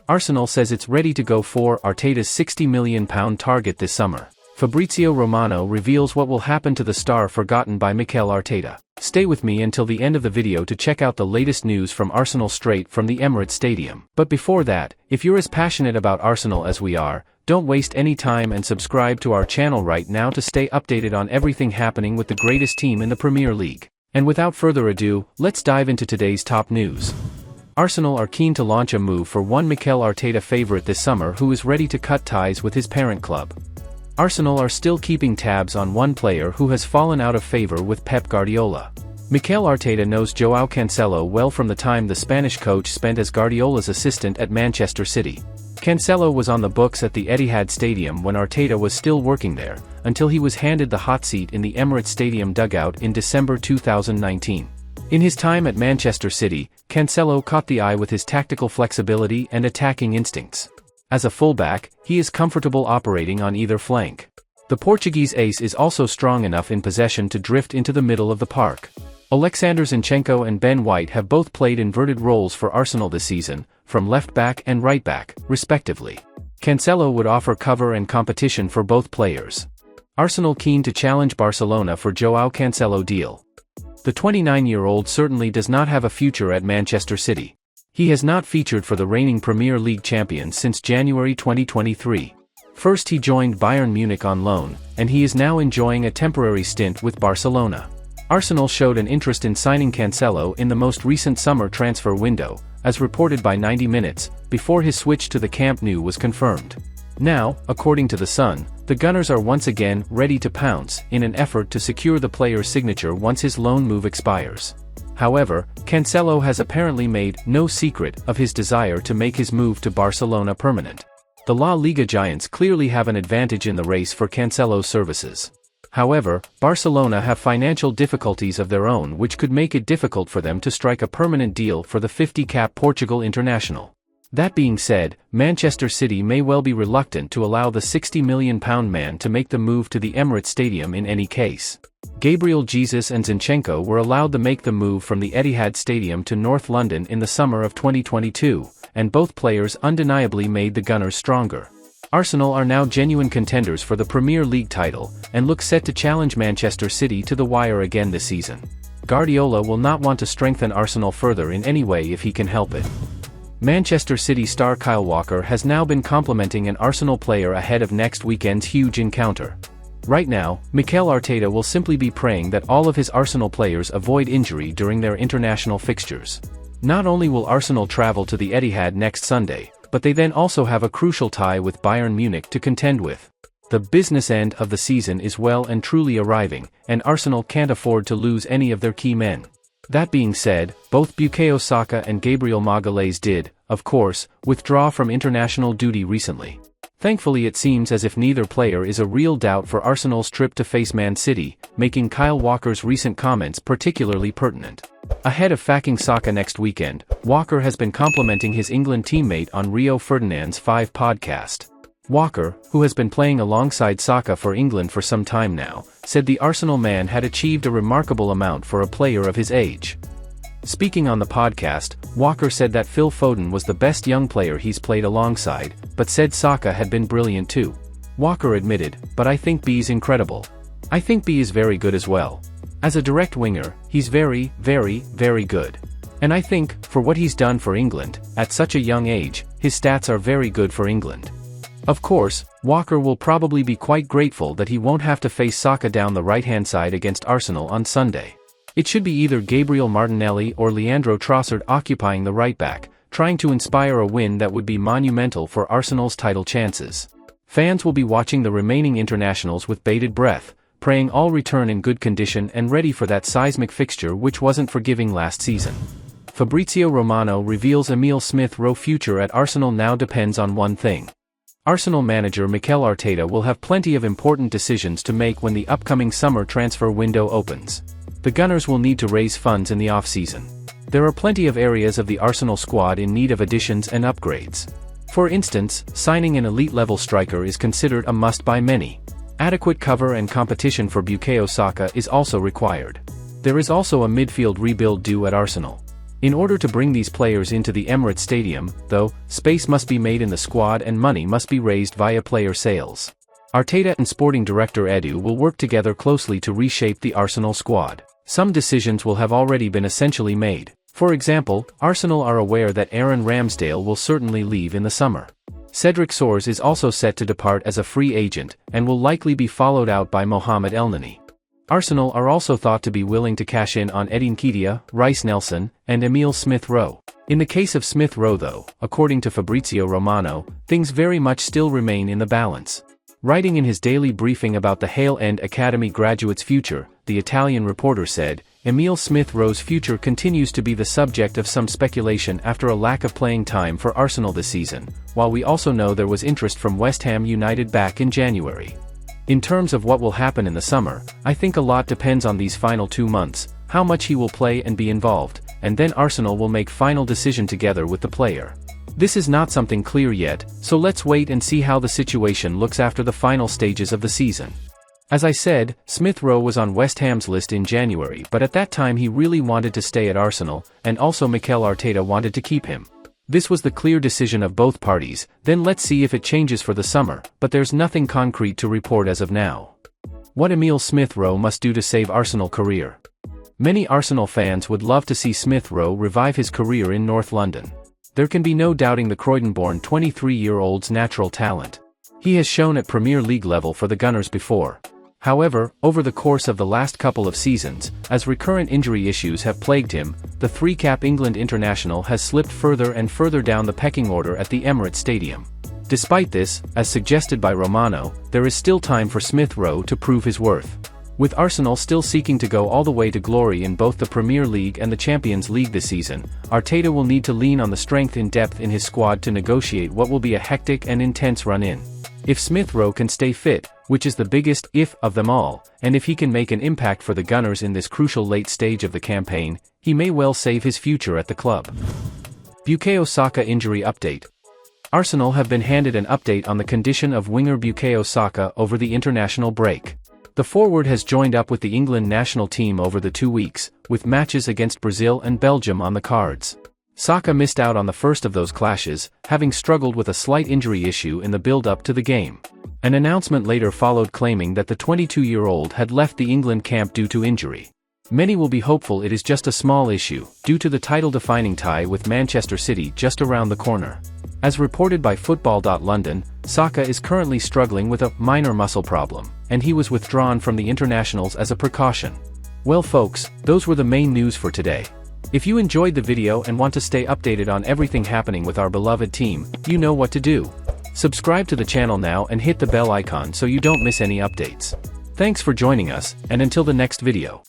Arsenal says it's ready to go for Arteta'S £60 million target this summer. Fabrizio Romano reveals what will happen to the star forgotten by Mikel Arteta. Stay with me until the end of the video to check out the latest news from Arsenal straight from the Emirates Stadium. But before that, if you're as passionate about Arsenal as we are, don't waste any time and subscribe to our channel right now to stay updated on everything happening with the greatest team in the Premier League. And without further ado, let's dive into today's top news. Arsenal are keen to launch a move for one Mikel Arteta favorite this summer who is ready to cut ties with his parent club. Arsenal are still keeping tabs on one player who has fallen out of favor with Pep Guardiola. Mikel Arteta knows Joao Cancelo well from the time the Spanish coach spent as Guardiola's assistant at Manchester City. Cancelo was on the books at the Etihad Stadium when Arteta was still working there, until he was handed the hot seat in the Emirates Stadium dugout in December 2019. In his time at Manchester City, Cancelo caught the eye with his tactical flexibility and attacking instincts. As a fullback, he is comfortable operating on either flank. The Portuguese ace is also strong enough in possession to drift into the middle of the park. Alexander Zinchenko and Ben White have both played inverted roles for Arsenal this season, from left back and right back, respectively. Cancelo would offer cover and competition for both players. Arsenal keen to challenge Barcelona for Joao Cancelo deal. The 29-year-old certainly does not have a future at Manchester City. He has not featured for the reigning Premier League champions since January 2023. First he joined Bayern Munich on loan, and he is now enjoying a temporary stint with Barcelona. Arsenal showed an interest in signing Cancelo in the most recent summer transfer window, as reported by 90 Minutes, before his switch to the Camp Nou was confirmed. Now, according to The Sun, the Gunners are once again ready to pounce in an effort to secure the player's signature once his loan move expires. However, Cancelo has apparently made no secret of his desire to make his move to Barcelona permanent. The La Liga giants clearly have an advantage in the race for Cancelo's services. However, Barcelona have financial difficulties of their own which could make it difficult for them to strike a permanent deal for the 50-cap Portugal international. That being said, Manchester City may well be reluctant to allow the £60 million man to make the move to the Emirates Stadium in any case. Gabriel Jesus and Zinchenko were allowed to make the move from the Etihad Stadium to North London in the summer of 2022, and both players undeniably made the Gunners stronger. Arsenal are now genuine contenders for the Premier League title, and look set to challenge Manchester City to the wire again this season. Guardiola will not want to strengthen Arsenal further in any way if he can help it. Manchester City star Kyle Walker has now been complimenting an Arsenal player ahead of next weekend's huge encounter. Right now, Mikel Arteta will simply be praying that all of his Arsenal players avoid injury during their international fixtures. Not only will Arsenal travel to the Etihad next Sunday, but they then also have a crucial tie with Bayern Munich to contend with. The business end of the season is well and truly arriving, and Arsenal can't afford to lose any of their key men. That being said, both Bukayo Saka and Gabriel Magalhaes did, of course, withdraw from international duty recently. Thankfully it seems as if neither player is a real doubt for Arsenal's trip to face Man City, making Kyle Walker's recent comments particularly pertinent. Ahead of facing Saka next weekend, Walker has been complimenting his England teammate on Rio Ferdinand's 5 podcast. Walker, who has been playing alongside Saka for England for some time now, said the Arsenal man had achieved a remarkable amount for a player of his age. Speaking on the podcast, Walker said that Phil Foden was the best young player he's played alongside, but said Saka had been brilliant too. Walker admitted, "But I think B's incredible. I think B is very good as well. As a direct winger, he's very, very, very good. And I think, for what he's done for England, at such a young age, his stats are very good for England." Of course, Walker will probably be quite grateful that he won't have to face Saka down the right-hand side against Arsenal on Sunday. It should be either Gabriel Martinelli or Leandro Trossard occupying the right back, trying to inspire a win that would be monumental for Arsenal's title chances. Fans will be watching the remaining internationals with bated breath, praying all return in good condition and ready for that seismic fixture which wasn't forgiving last season. Fabrizio Romano reveals Emil Smith-Rowe's future at Arsenal now depends on one thing. Arsenal manager Mikel Arteta will have plenty of important decisions to make when the upcoming summer transfer window opens. The Gunners will need to raise funds in the off-season. There are plenty of areas of the Arsenal squad in need of additions and upgrades. For instance, signing an elite-level striker is considered a must by many. Adequate cover and competition for Bukayo Saka is also required. There is also a midfield rebuild due at Arsenal. In order to bring these players into the Emirates Stadium, though, space must be made in the squad and money must be raised via player sales. Arteta and sporting director Edu will work together closely to reshape the Arsenal squad. Some decisions will have already been essentially made. For example, Arsenal are aware that Aaron Ramsdale will certainly leave in the summer. Cedric Soares is also set to depart as a free agent, and will likely be followed out by Mohamed Elneny. Arsenal are also thought to be willing to cash in on Eddie Nketiah, Rice Nelson, and Emil Smith-Rowe. In the case of Smith-Rowe though, according to Fabrizio Romano, things very much still remain in the balance. Writing in his daily briefing about the Hale End Academy graduate's future, the Italian reporter said, Emil Smith-Rowe's future continues to be the subject of some speculation after a lack of playing time for Arsenal this season, while we also know there was interest from West Ham United back in January. In terms of what will happen in the summer, I think a lot depends on these final 2 months, how much he will play and be involved, and then Arsenal will make final decision together with the player. This is not something clear yet, so let's wait and see how the situation looks after the final stages of the season. As I said, Smith-Rowe was on West Ham's list in January, but at that time he really wanted to stay at Arsenal, and also Mikel Arteta wanted to keep him. This was the clear decision of both parties, then let's see if it changes for the summer, but there's nothing concrete to report as of now. What Emil Smith-Rowe must do to save Arsenal career. Many Arsenal fans would love to see Smith-Rowe revive his career in North London. There can be no doubting the Croydon-born 23-year-old's natural talent. He has shown at Premier League level for the Gunners before. However, over the course of the last couple of seasons, as recurrent injury issues have plagued him, the three-cap England international has slipped further and further down the pecking order at the Emirates Stadium. Despite this, as suggested by Romano, there is still time for Smith-Rowe to prove his worth. With Arsenal still seeking to go all the way to glory in both the Premier League and the Champions League this season, Arteta will need to lean on the strength and depth in his squad to negotiate what will be a hectic and intense run-in. If Smith-Rowe can stay fit, which is the biggest if of them all, and if he can make an impact for the Gunners in this crucial late stage of the campaign, he may well save his future at the club. Bukayo Saka injury update. Arsenal have been handed an update on the condition of winger Bukayo Saka over the international break. The forward has joined up with the England national team over the 2 weeks, with matches against Brazil and Belgium on the cards. Saka missed out on the first of those clashes, having struggled with a slight injury issue in the build-up to the game. An announcement later followed claiming that the 22-year-old had left the England camp due to injury. Many will be hopeful it is just a small issue, due to the title-defining tie with Manchester City just around the corner. As reported by Football.London, Saka is currently struggling with a minor muscle problem, and he was withdrawn from the internationals as a precaution. Well folks, those were the main news for today. If you enjoyed the video and want to stay updated on everything happening with our beloved team, you know what to do. Subscribe to the channel now and hit the bell icon so you don't miss any updates. Thanks for joining us, and until the next video.